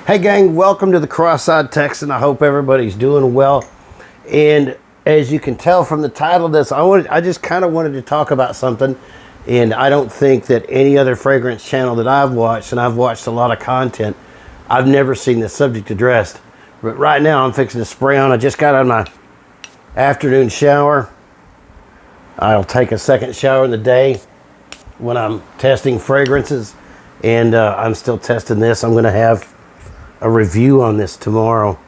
Hey gang, welcome to the Cross-Eyed Texan. I hope everybody's doing well. And as you can tell from the title of this, I just kind of wanted to talk about something. And I don't think that any other fragrance channel that I've watched, and I've watched a lot of content, I've never seen this subject addressed. But right now I'm fixing to spray on. I just got out of my afternoon shower. I'll take a second shower in the day when I'm testing fragrances. And I'm still testing this. I'm going to have a review on this tomorrow.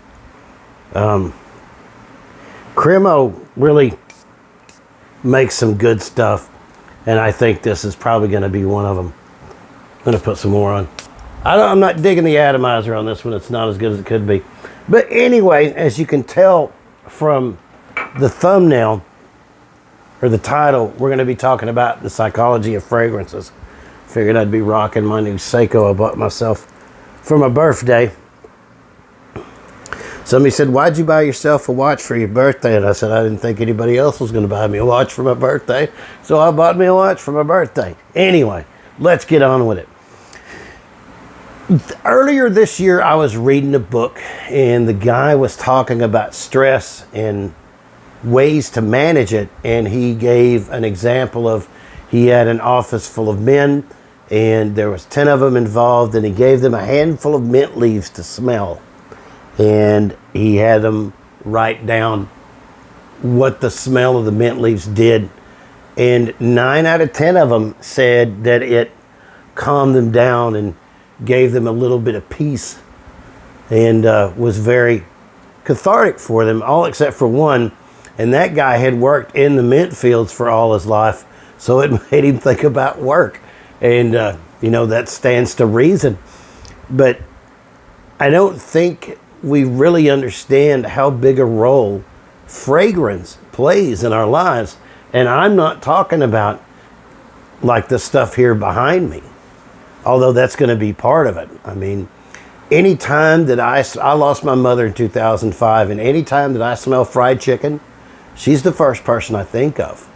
Cremo really makes some good stuff, and I think this is probably going to be one of them. I'm going to put some more on. I'm not digging the atomizer on this one. It's not as good as it could be. But anyway, as you can tell from the thumbnail or the title, we're going to be talking about the psychology of fragrances. Figured I'd be rocking my new Seiko I bought myself for my birthday. Somebody said, "Why'd you buy yourself a watch for your birthday?" And I said, I didn't think anybody else was going to buy me a watch for my birthday. So I bought me a watch for my birthday. Anyway, let's get on with it. Earlier this year, I was reading a book, and the guy was talking about stress and ways to manage it. And he gave an example of he had an office full of men, and there was 10 of them involved, and he gave them a handful of mint leaves to smell. And he had them write down what the smell of the mint leaves did. And 9 out of 10 of them said that it calmed them down and gave them a little bit of peace, and was very cathartic for them, all except for one. And that guy had worked in the mint fields for all his life, so it made him think about work. And, that stands to reason. But I don't think we really understand how big a role fragrance plays in our lives. And I'm not talking about like the stuff here behind me, although that's going to be part of it. I mean, anytime that I lost my mother in 2005, and anytime that I smell fried chicken, she's the first person I think of.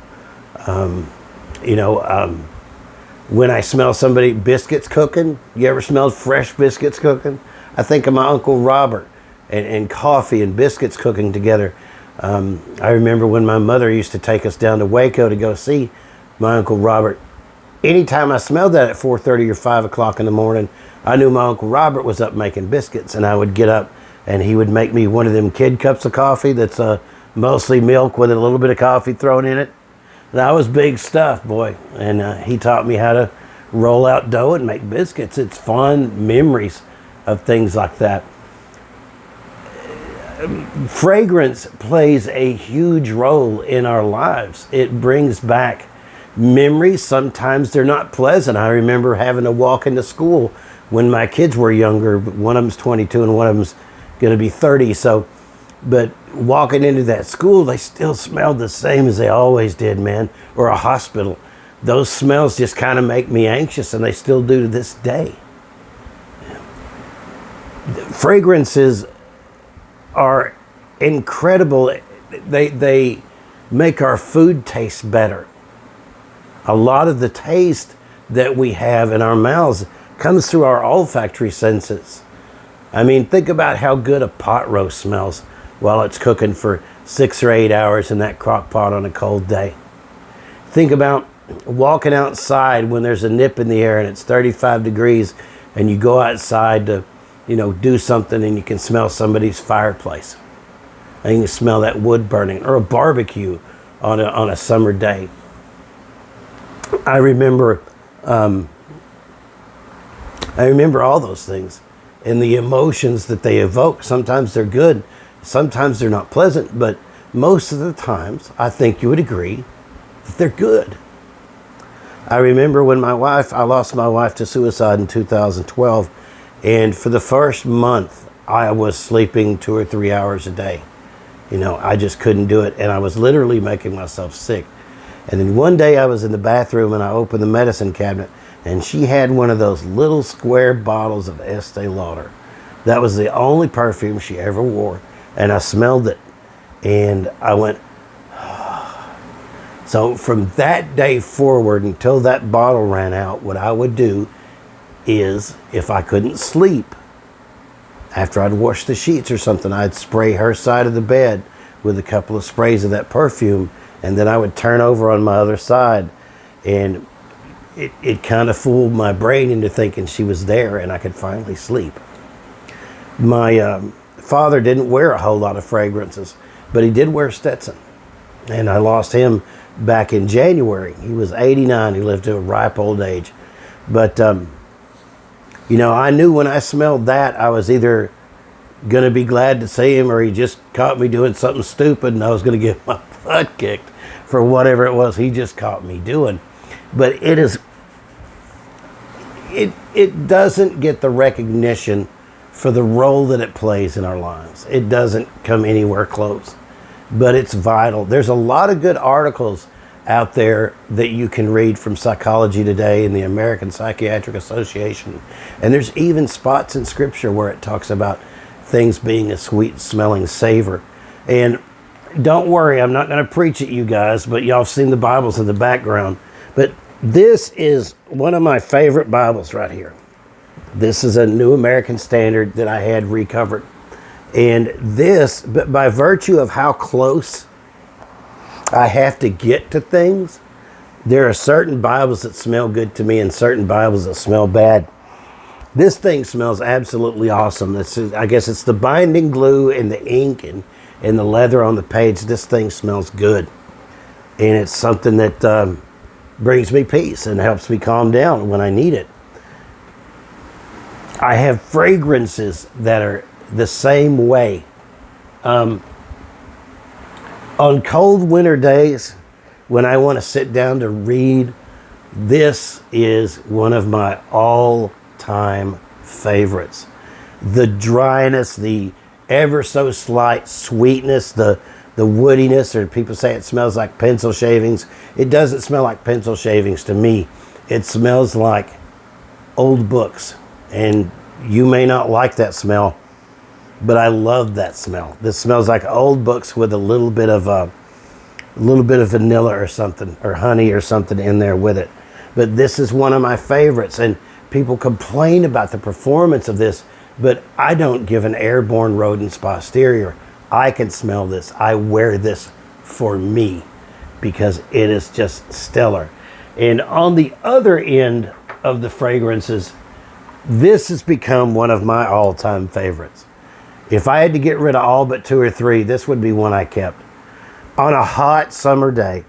When I smell somebody biscuits cooking, you ever smelled fresh biscuits cooking? I think of my Uncle Robert and coffee and biscuits cooking together. I remember when my mother used to take us down to Waco to go see my Uncle Robert. Anytime I smelled that at 4:30 or 5 o'clock in the morning, I knew my Uncle Robert was up making biscuits, and I would get up and he would make me one of them kid cups of coffee that's mostly milk with a little bit of coffee thrown in it. That was big stuff, boy. And he taught me how to roll out dough and make biscuits. It's fond memories of things like that. Fragrance plays a huge role in our lives. It brings back memories. Sometimes they're not pleasant. I remember having to walk into school when my kids were younger. One of them's 22 and one of them's going to be 30. But walking into that school, they still smelled the same as they always did, man. Or a hospital. Those smells just kind of make me anxious, and they still do to this day. Fragrances are incredible. They make our food taste better. A lot of the taste that we have in our mouths comes through our olfactory senses. I mean, think about how good a pot roast smells while it's cooking for 6 or 8 hours in that crock pot on a cold day. Think about walking outside when there's a nip in the air and it's 35 degrees, and you go outside to do something, and you can smell somebody's fireplace. And you can smell that wood burning, or a barbecue on a summer day. I remember all those things and the emotions that they evoke. Sometimes they're good, sometimes they're not pleasant, but most of the times I think you would agree that they're good. I remember when I lost my wife to suicide in 2012. And for the first month, I was sleeping 2 or 3 hours a day. I just couldn't do it. And I was literally making myself sick. And then one day I was in the bathroom, and I opened the medicine cabinet, and she had one of those little square bottles of Estee Lauder. That was the only perfume she ever wore. And I smelled it, and I went, So from that day forward until that bottle ran out, what I would do is, if I couldn't sleep, After I'd wash the sheets or something, I'd spray her side of the bed with a couple of sprays of that perfume, and then I would turn over on my other side, and it kind of fooled my brain into thinking she was there and I could finally sleep. My father didn't wear a whole lot of fragrances, but he did wear Stetson, and I lost him back in January. He was 89. He lived to a ripe old age. But, you know, I knew when I smelled that, I was either going to be glad to see him or he just caught me doing something stupid and I was going to get my butt kicked for whatever it was he just caught me doing. But it doesn't get the recognition for the role that it plays in our lives. It doesn't come anywhere close, but it's vital. There's a lot of good articles out there that you can read from Psychology Today and the American Psychiatric Association. And there's even spots in Scripture where it talks about things being a sweet smelling savor. And don't worry, I'm not going to preach at you guys, but y'all have seen the Bibles in the background. But this is one of my favorite Bibles right here. This is a New American Standard that I had recovered. And this, but by virtue of how close I have to get to things, there are certain Bibles that smell good to me and certain Bibles that smell bad. This thing smells absolutely awesome. I guess it's the binding glue and the ink and the leather on the page. This thing smells good. And it's something that brings me peace and helps me calm down when I need it. I have fragrances that are the same way. On cold winter days, when I want to sit down to read, this is one of my all-time favorites. The dryness, the ever so slight sweetness, the woodiness, or people say it smells like pencil shavings. It doesn't smell like pencil shavings to me. It smells like old books. And you may not like that smell, but I love that smell. This smells like old books with a little bit of vanilla or something, or honey or something in there with it. But this is one of my favorites, and people complain about the performance of this, but I don't give an airborne rodent's posterior. I can smell this. I wear this for me because it is just stellar. And on the other end of the fragrances, this has become one of my all-time favorites. If I had to get rid of all but 2 or 3, this would be one I kept. On a hot summer day,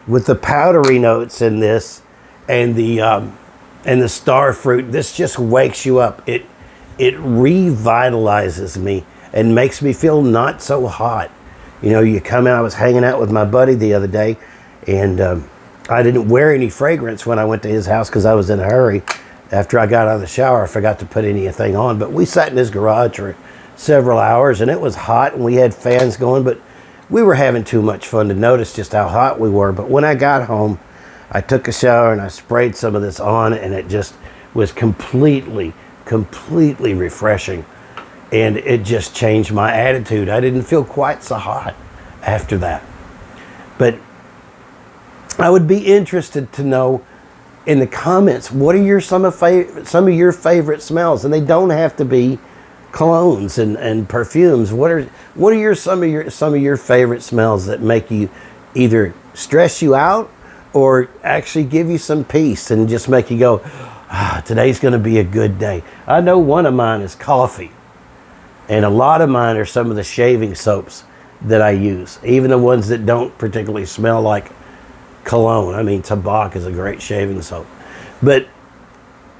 with the powdery notes in this and the star fruit, this just wakes you up. It revitalizes me and makes me feel not so hot. You know, you come out, I was hanging out with my buddy the other day, and I didn't wear any fragrance when I went to his house because I was in a hurry. After I got out of the shower, I forgot to put anything on. But we sat in his garage for several hours, and it was hot, and we had fans going, but we were having too much fun to notice just how hot we were. But when I got home, I took a shower, and I sprayed some of this on, and it just was completely refreshing. And it just changed my attitude. I didn't feel quite so hot after that. But I would be interested to know in the comments, what are some of your favorite smells? And they don't have to be colognes and perfumes. What are some of your favorite smells that make you either stress you out or actually give you some peace and just make you go, today's going to be a good day? I know one of mine is coffee, and a lot of mine are some of the shaving soaps that I use, even the ones that don't particularly smell like cologne. I mean, Tabac is a great shaving soap. But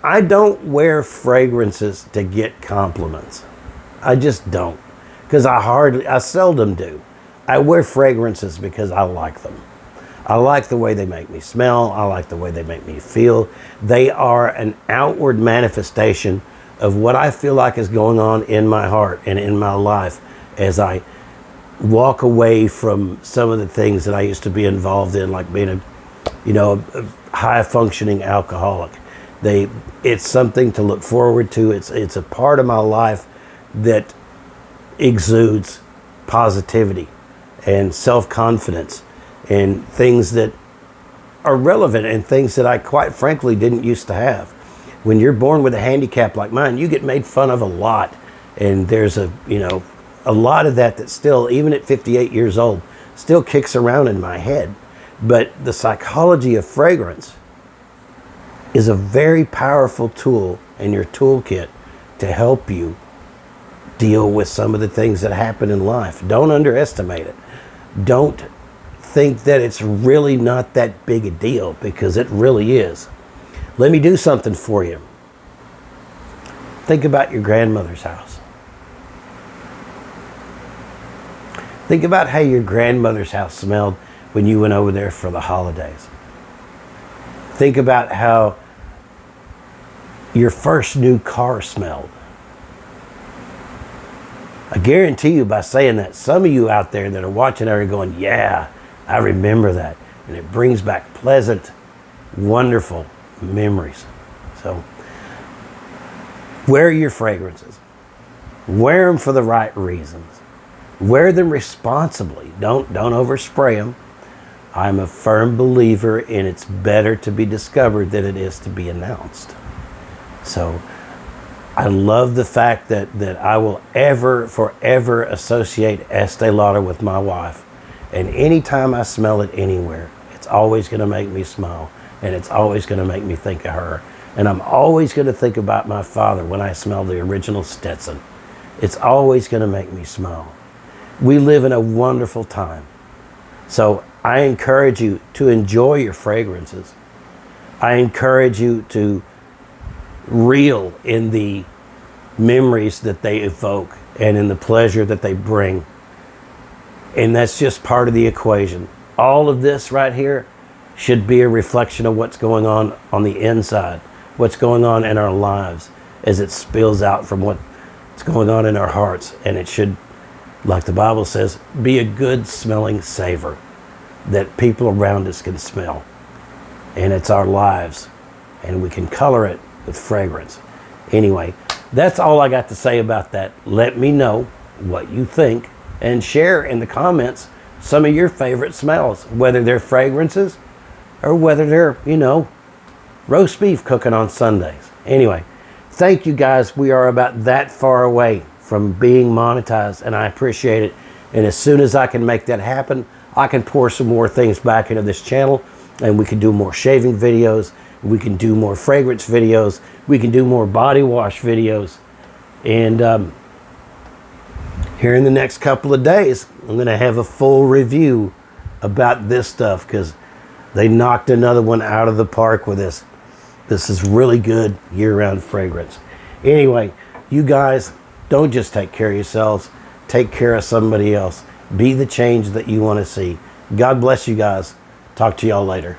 I don't wear fragrances to get compliments. I just don't. Because I seldom do. I wear fragrances because I like them. I like the way they make me smell. I like the way they make me feel. They are an outward manifestation of what I feel like is going on in my heart and in my life as I walk away from some of the things that I used to be involved in, like being a high functioning alcoholic. It's something to look forward to. It's a part of my life that exudes positivity and self-confidence and things that are relevant and things that I quite frankly didn't used to have. When you're born with a handicap like mine, you get made fun of a lot And there's a lot of that still, even at 58 years old, still kicks around in my head. But the psychology of fragrance is a very powerful tool in your toolkit to help you deal with some of the things that happen in life. Don't underestimate it. Don't think that it's really not that big a deal, because it really is. Let me do something for you. Think about your grandmother's house. Think about how your grandmother's house smelled when you went over there for the holidays. Think about how your first new car smelled. I guarantee you, by saying that, some of you out there that are watching are going, yeah, I remember that. And it brings back pleasant, wonderful memories. So, wear your fragrances. Wear them for the right reasons. Wear them responsibly. Don't overspray them. I'm a firm believer in it's better to be discovered than it is to be announced. So I love the fact that I will forever associate Estee Lauder with my wife. And anytime I smell it anywhere, it's always going to make me smile. And it's always going to make me think of her. And I'm always going to think about my father when I smell the original Stetson. It's always going to make me smile. We live in a wonderful time. So I encourage you to enjoy your fragrances. I encourage you to reel in the memories that they evoke and in the pleasure that they bring. And that's just part of the equation. All of this right here should be a reflection of what's going on the inside, what's going on in our lives as it spills out from what's going on in our hearts. And it should, like the Bible says, be a good smelling savor that people around us can smell. And it's our lives, and we can color it with fragrance. Anyway, that's all I got to say about that. Let me know what you think, and share in the comments some of your favorite smells, whether they're fragrances or whether they're, roast beef cooking on Sundays. Anyway, thank you guys. We are about that far away from being monetized, and I appreciate it. And as soon as I can make that happen, I can pour some more things back into this channel, and we can do more shaving videos. We can do more fragrance videos. We can do more body wash videos. And here in the next couple of days, I'm going to have a full review about this stuff, because they knocked another one out of the park with this. This is really good year-round fragrance. Anyway, you guys, don't just take care of yourselves. Take care of somebody else. Be the change that you want to see. God bless you guys. Talk to y'all later.